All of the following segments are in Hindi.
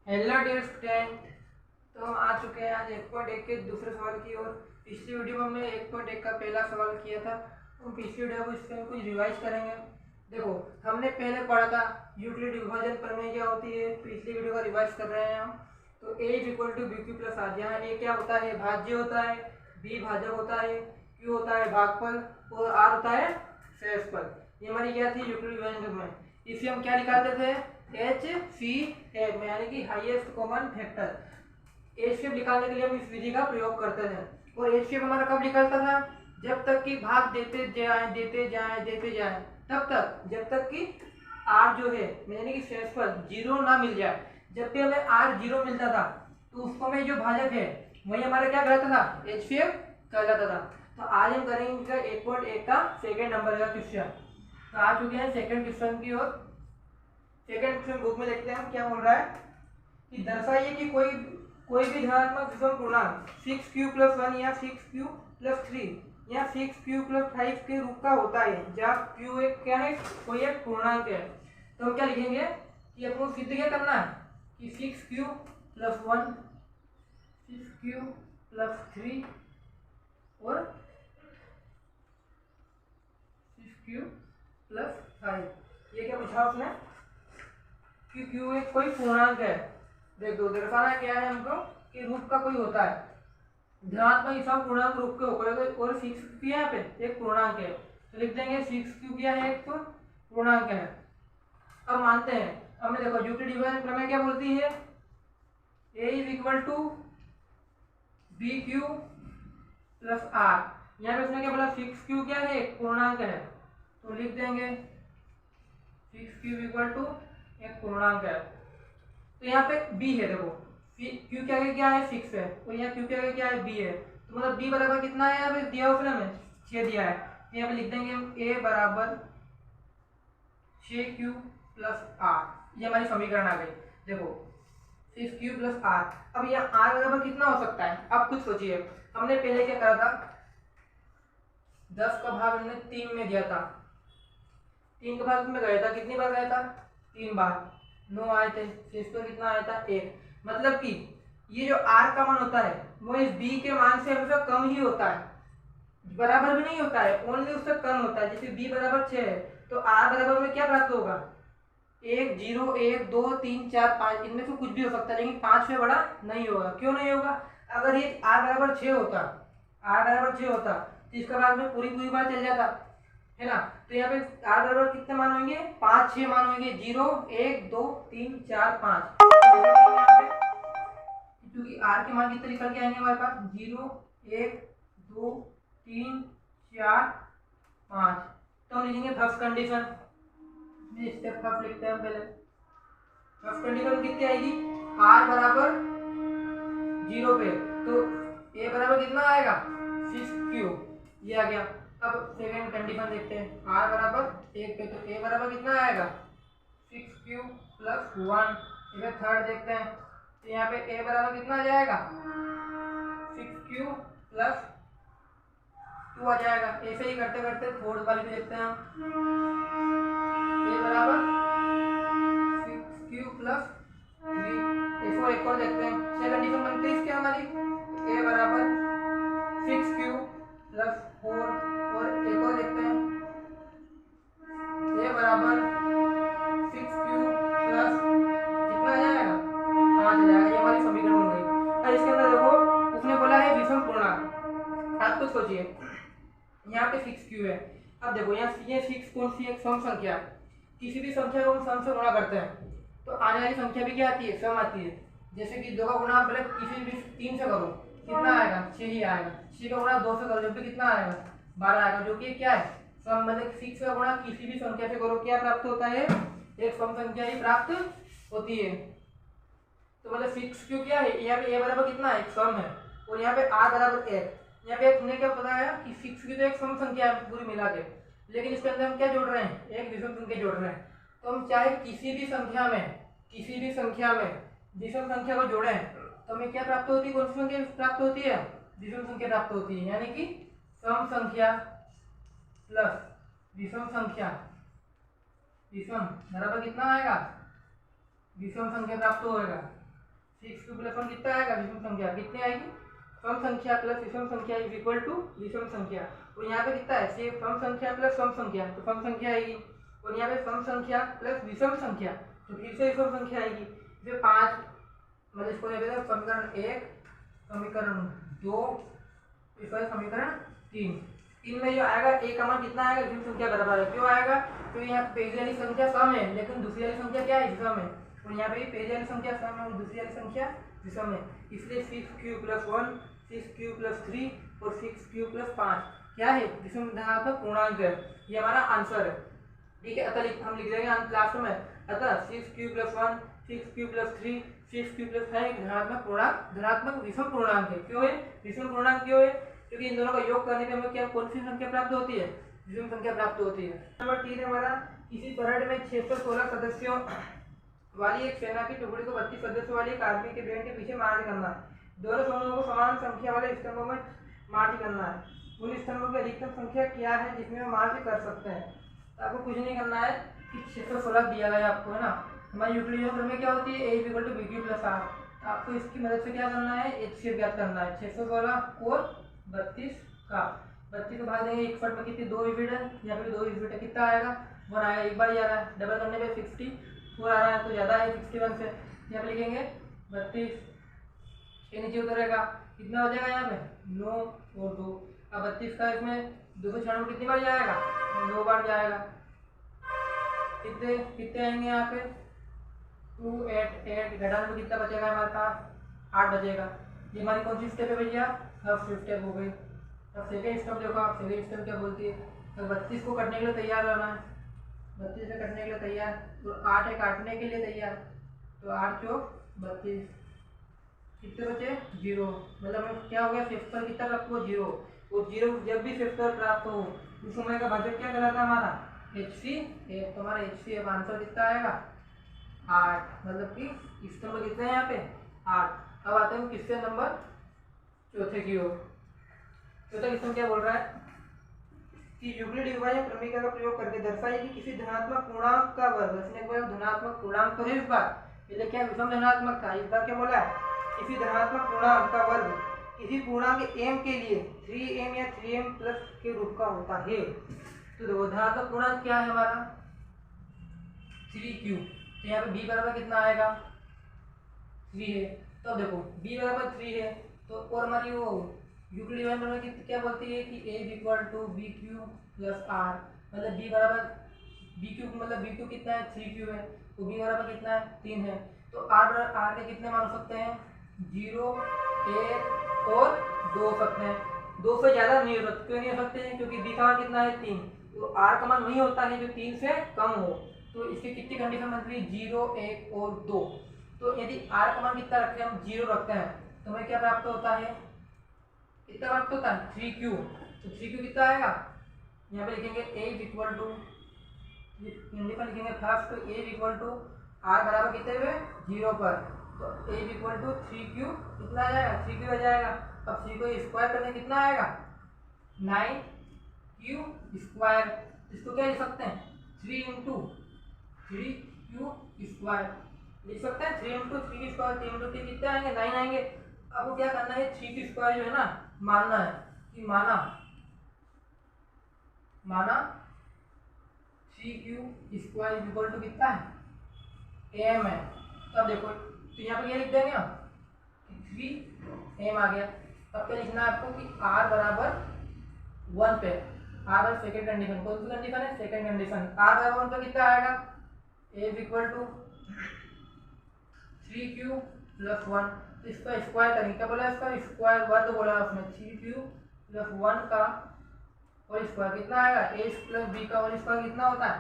Hello dear student. तो हम आ चुके हैं आज 1.1 के दूसरे सवाल की ओर। पिछली वीडियो में हमने 1.1 का पहला सवाल किया था। हम पिछली वीडियो को इसमें कुछ रिवाइज करेंगे। देखो, हमने पहले पढ़ा था यूक्लिड विभाजन प्रमेय क्या होती है, तो पिछली वीडियो का रिवाइज कर रहे हैं हम। तो a equal to B Q plus R, जहाँ ए क्या होता है, भाज्य होता है, बी भाजक होता है, क्यू होता है भागफल और आर होता है शेषफल। ये हमारी क्या थी यूक्लिड विभाजन प्रमेय। इसे हम क्या निकालते थे, एच सी एफ में, यानी कि highest common factor. H shape निकालने के लिए हम इस विधि का प्रयोग करते थे। और एच शेप हमारा कब निकलता था, जब तक कि भाग देते जाए देते जाए देते जाए, तब तक जब तक कि आर जो है यानी कि शेषफल जीरो ना मिल जाए। जब भी हमें आर जीरो मिलता था तो उसको में जो भाजक है वही हमारा क्या कहलाता था, एच शेप कहलाता था। तो आज हम करेंगे 1.1 का सेकेंड नंबर का क्वेश्चन। तो आ चुके हैं सेकेंड क्वेश्चन की ओर। सेकेंड क्वेश्चन बुक में देखते हैं क्या बोल रहा है कि दर्शाइए कि कोई भी धनात्मक विषम पूर्णांक 6q प्लस 1 या 6q प्लस 3 या 6q प्लस 5 के रूप का होता है, जहाँ q एक क्या है, कोई एक पूर्णांक है। तो हम क्या लिखेंगे कि अपने सिद्ध क्या करना है कि 6q प्लस 1, 6q प्लस 3 और 6q प्लस 5, ये क्या पूछा उसने कि q एक कोई पूर्णांक है। देख दो, दर्शाना क्या है हमको कि रूप का कोई होता है, धनात्मक विषम पूर्णांक रूप के होकर, और 6 यहाँ पे एक पूर्णांक है। तो लिख देंगे 6q क्या है, एक पूर्णांक है। अब मानते हैं, हमें देखो यूक्लिड विभाजन प्रमेय क्या बोलती है, a is equal to B Q plus R. यहाँ पे उसने क्या बोला, 6q क्या है, एक पूर्णांक है। तो लिख देंगे 6q इक्वल टू एक पूर्णांक है। तो यहाँ पे b है, देखो q क्या है 6 है, और यहाँ q क्या है b है। तो मतलब b बराबर कितना है, यहाँ पे दिया उसने हमें 6 दिया है। तो यहाँ पे लिख देंगे हम a बराबर 6q प्लस आर। ये हमारी समीकरण आ गई। देखो 6q प्लस आर। अब यहाँ r बराबर कितना हो सकता है, अब कुछ सोचिए। हमने पहले क्या करा था, 10 का भाग हमने 3 में दिया था, 3 का भाग में गया था, कितनी बार गया था, 3 बार, 9 आए थे, शेष तो कितना आया था 1। मतलब कि ये जो r का मान होता है वो इस b के मान से हमेशा कम ही होता है, बराबर भी नहीं होता है, ओनली उससे कम होता है। जैसे b बराबर 6 है तो r बराबर में क्या प्राप्त होगा, 1 0 1 2 3 4 5, इनमें से कुछ भी हो सकता है, लेकिन 5 से बड़ा नहीं होगा। क्यों नहीं होगा, अगर ये r बराबर 6 होता, r बराबर 6 होता तो इसका बाद में पूरी पूरी बार चल जाता है ना। तो यहाँ पे r बराबर कितने मान होंगे, 5 6 मान होंगे, 0 1 2 3 4 5। क्योंकि r के मान कितने निकल के आएंगे हमारे पास, 0 1 2 3 4 5। तो हम लिखेंगे फर्स्ट कंडीशन, स्टेप फर्स्ट लिखते हैं पहले। फर्स्ट कंडीशन कितनी आएगी, r बराबर 0 पे, तो a बराबर कितना आएगा 6q, ये आ गया। अब सेकेंड कंडीशन देखते हैं, r बराबर 1 पे, तो a बराबर कितना आएगा 6q प्लस 1। इधर थर्ड देखते हैं, तो यहाँ पे a बराबर कितना आ जाएगा 6q प्लस 2 आ जाएगा। ऐसे ही करते करते फोर्थ वाली भी देखते हैं हम, a बराबर 6q प्लस 3। इसको एक और देखते हैं, छह कंडीशन बनती है इसके हमारी, a बराबर 6q प्लस 4, और एक और देखते हैं, a बराबर 6q प्लस कितना आ जाएगा 5 आ जाएगा। ये हमारी समीकरण बन गई। अब इसके अंदर देखो उसने बोला है विषम पूर्णांक। आप कुछ सोचिए, यहाँ पे 6q है। अब देखो यहाँ ये 6 कौन सी एक सम संख्या, किसी भी संख्या को हम सम से गुणा करते हैं तो आने वाली संख्या भी क्या आती है, सम आती है। जैसे कि 2 का गुणा पहले किसी भी 3 से करो, कितना आएगा 6 ही आएगा। 6 का गुणा 2 से करो, जब भी कितना आएगा 12 आएगा, जो कि क्या है सम। मतलब 6 का गुणा किसी भी संख्या से करो, क्या प्राप्त होता है, एक सम संख्या ही प्राप्त होती है। तो मतलब 6q क्या है, यहाँ पे a बराबर कितना है, एक सम है, और यहाँ पे r बराबर 1। यहाँ पे हमने क्या बताया कि 6q तो एक सम संख्या है पूरी मिला के, लेकिन इसके अंदर हम क्या जोड़ रहे हैं, एक विषम संख्या जोड़ रहे हैं। तो हम चाहे किसी भी संख्या में विषम संख्या को जोड़े तो हमें क्या प्राप्त होती है, कौन सी संख्या प्राप्त होती है, विषम संख्या प्राप्त होती है। यानी कि सम संख्या प्लस विषम संख्या, विषम बराबर कितना आएगा, विषम संख्या प्राप्त होगा। 6 क्यू प्लस 1 कितना आएगा, विषम संख्या कितनी आएगी, सम संख्या प्लस विषम संख्या इज इक्वल टू विषम संख्या। और यहाँ पे कितना है, सिर्फ सम संख्या प्लस सम संख्या, तो सम संख्या आएगी। और यहाँ पे सम संख्या प्लस विषम संख्या, तो फिर से विषम संख्या आएगी। इसे 5 मतलब इसको समीकरण 1, समीकरण 2, इसका समीकरण 3। 3 में जो आएगा ए का मान कितना आएगा, विषम संख्या बराबर है। क्यों आएगा, क्योंकि यहाँ पहली वाली संख्या सम है लेकिन दूसरी वाली संख्या क्या है, विषम है। और यहाँ पे पहली वाली संख्या सम है और दूसरी वाली संख्या विषम है, इसलिए 6 क्यू प्लस 1, 6 क्यू प्लस 3 और 6 क्यू प्लस 5 क्या है, विषम धनात्मक पूर्णांक है। ये हमारा आंसर है। ठीक है, अतः हम लिख देंगे लास्ट में, अतः 6 Q plus 1, 6 Q plus 3, 6 Q plus 5 धनात्मक पूर्णांक, धनात्मक विषम पूर्णांक है। क्यों है विषम पूर्णांक, क्यों है, क्योंकि इन दोनों का योग करने पे हमें क्या, कौन सी संख्या प्राप्त होती है, विषम संख्या प्राप्त होती है। नंबर 3 हमारा, किसी परेड में 616 सदस्यों वाली एक सेना की टुकड़ी को 32 सदस्यों वाली एक आर्मी के बैंड के पीछे मार्च करना है। दोनों समूहों को समान संख्या वाले स्तंभों में मार्च करना है। उन स्तंभों की अधिकतम संख्या क्या है जिसमें वो मार्च कर सकते हैं। तो आपको कुछ नहीं करना है कि 616 दिया गया आपको, है ना। हमारी यूक्लिडियन प्रमेय क्या होती है, a = bq + r। आपको इसकी मदद से क्या करना है, HCF ज्ञात करना है। 616 और 32 का 32 को भाग देंगे 61 में, कितनी 2 यूनिट है, यहाँ पे 2 यूनिट है, कितना आएगा 1 आएगा, एक बार ही आ रहा है, डबल करने पे 64 आ रहा है, तो ज़्यादा है 61 से। यहाँ पे लिखेंगे 32, ये नीचे उतरेगा, कितना हो जाएगा यहाँ पे 9 और 2। अब 32 का इसमें 296 कितनी बार जाएगा, 9 बार जाएगा। कितने कितने आएंगे यहाँ पे 2 8 8, घटाने में कितना बचेगा हमारे पास, 8 बचेगा। ये हमारी कौन सी स्टेप है भैया, फर्स्ट स्टेप हो गई। अब सेकेंड स्टेप देखो आप, सेकेंड स्टेप क्या बोलती है, तो 32 को कटने के लिए तैयार रहना है, 32 से कटने के लिए तैयार, तो 8 है काटने के लिए तैयार, तो 8 चौक 32, कितने बचे 0, मतलब हमें क्या हो गया, फिफ्थ कितना प्राप्त हुआ 0। वो 0 जब भी फिफ्थ प्राप्त हो उस समय का भाजक क्या कहलाता है हमारा, HCF। तो हमारा HCF आंसर कितना आएगा 8, मतलब कि स्तंभ कितने हैं यहाँ पे 8। अब आते हैं किससे नंबर चौथे की ओर। चौथा स्तंभ क्या बोल रहा है कि यूक्लिड विभाजन प्रमेय का प्रयोग करके दर्शाइए कि किसी धनात्मक पूर्णांक का वर्ग, इसने बोला धनात्मक पूर्णांक तो है इस बार, पहले क्या विषम धनात्मक था, इस बार क्या बोला है, किसी धनात्मक पूर्णांक का वर्ग किसी पूर्णांक m के लिए 3m या 3m प्लस के रूप का होता है। तो देखो धनात्मक पूर्णांक क्या है हमारा 3q, तो यहाँ पे b बराबर कितना आएगा 3 है। तो देखो b बराबर 3 है, तो और हमारी वो यूक्लिड विभाजन प्रमेय क्या बोलती है कि a = bq + r, मतलब b बराबर bq, मतलब bq कितना है 3q है, तो b बराबर कितना है 3 है। तो r के कितने मान हो सकते हैं 0 1 और 2 हो सकते हैं, 2 से ज़्यादा नहीं हो सकते। क्यों नहीं हो सकते हैं, क्योंकि b का मान कितना है 3, तो r का मान वही होता है जो 3 से कम हो। तो इसकी कितनी कंडीशन बनती है 0 1 और 2। तो यदि r का मान कितना रखते हैं हम 0 रखते हैं तो हमें क्या प्राप्त होता है, कितना प्राप्त होता है 3q। तो 3q कितना आएगा, यहाँ पे लिखेंगे a = लिखेंगे फर्स्ट, तो a r बराबर कितने हुए 0 पर, तो a = 3q कितना आ जाएगा 3q आ जाएगा। अब 3 को स्क्वायर करने कितना आएगा 9q², इसको क्या लिख सकते हैं 3 × 3q² लिख सकते हैं, 3 × 3 स्क्वायर, 3 × 3 कितने आएंगे 9 आएंगे। अब क्या करना है 3q² जो है ना मानना है कि माना 3q² कितना है m है। तब देखो तो यहाँ पे ये लिख देंगे हम 3m आ गया। अब क्या लिखना है आपको कि r बराबर 1 पे, r और सेकंड कंडीशन, कौन सी कंडीशन है सेकंड कंडीशन, r बराबर 1 पे कितना आएगा a = 3q + 1, तो इसका स्क्वायर करेंगे, क्या बोला इसका स्क्वायर, वर्ग बोला उसने 3q + 1 का और स्क्वायर कितना आएगा a + b का होल स्क्वायर कितना होता है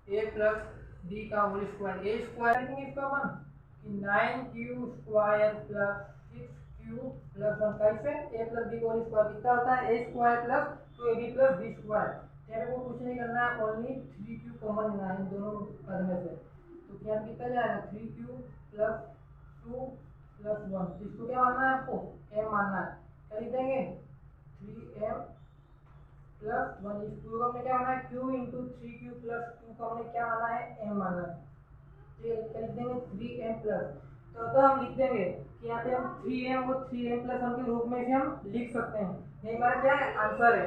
a + b का होल स्क्वायर, a स्क्वायर लिखेंगे इसका 1 कि 9q² + 6q + 1 कैसे a + b का होल स्क्वायर कितना होता है a² + 2ab + b²। तेरे को कुछ नहीं करना है, ओनली 3q कॉमन लेना है इन दोनों पद में से, तो क्या कितना जाएगा 3q + 2 + 1, तो इसको क्या मानना है आपको m मानना है, क्या लिख देंगे 3m + 1, इस पूरा में क्या माना है q × 3q + 2 का हमने क्या माना है m माना है, तो ये लिख देंगे 3m + तो हम लिख देंगे कि यहाँ पे हम 3m को 3m+1 के रूप में भी हम लिख सकते हैं। ये हमारा क्या है, आंसर है।